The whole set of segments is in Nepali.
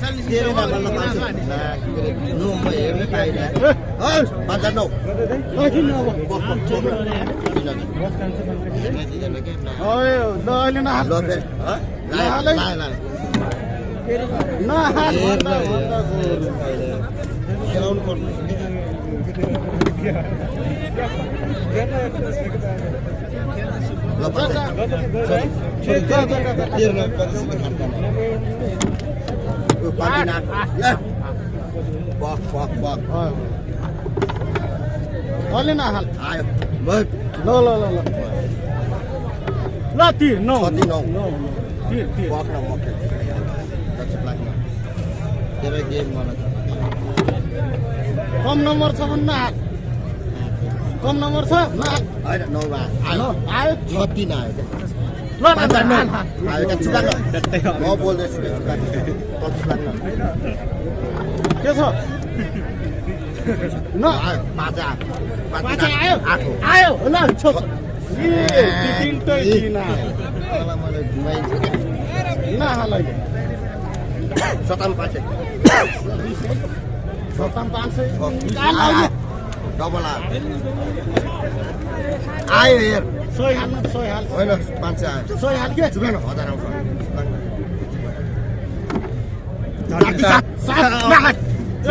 तेरे ना बल्ल पाइछ ना नो म हेर्नै पाइनँ हस् 509 किन अब ओए ल अहिले न हाल न खेलाउनु पर्छ ल अहिले न हाल आयो ल ल ल ल ल तिर नौ तिर तेरो गेम मलाई कम नम्बर छ भने न हाल कम नम्बर छ न होइन 9 मा आयो आयो 36 आयो ल आयो के चुकान म बोल्दैछु के छ न आयो पाँच आयो आयो ल छोड ए तिनटै दिन मलाई घुमाइन्छ न हाल अहिले 57 डबल आयो हेर सोही हाल होइन 500 आयो सोही हाल के चुकान 1000 आउँछ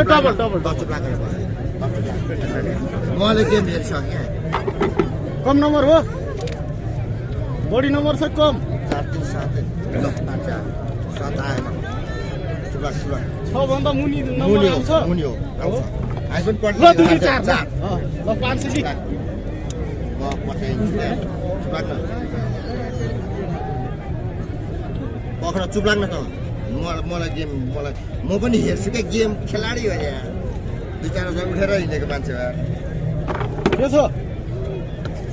डबल मैले गेम हेरिसकेँ कम नम्बर हो बढी नम्बर छ कम 7 आएन चुका छ भन्दा मुनि नम्बर आउँछ मुनि हो आउँछ आइफोन ल 2 4 ल 500 लिख म पठाइदिन्छु पक्र चुप लाग्न त मलाई गेम म पनि हेर्छु क्या गेम खेलाडी हो यहाँ दुई चारजना उठेर हिँडेको मान्छे हो के छ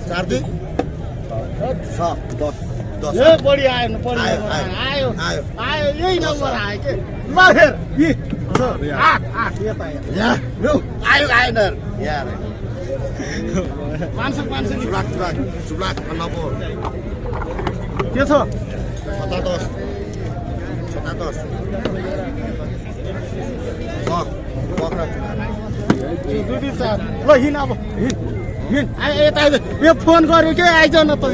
4 2 10 ए बढी आयो न बढी आयो यही नम्बर आयो के ल हेर यी 8 यता आयो आएन यार 500 चुप लाग नबो के छ 27 पक्र 2 4 ल हिँड अब हिँड आयो यता यो फोन गर्यो के आइज न त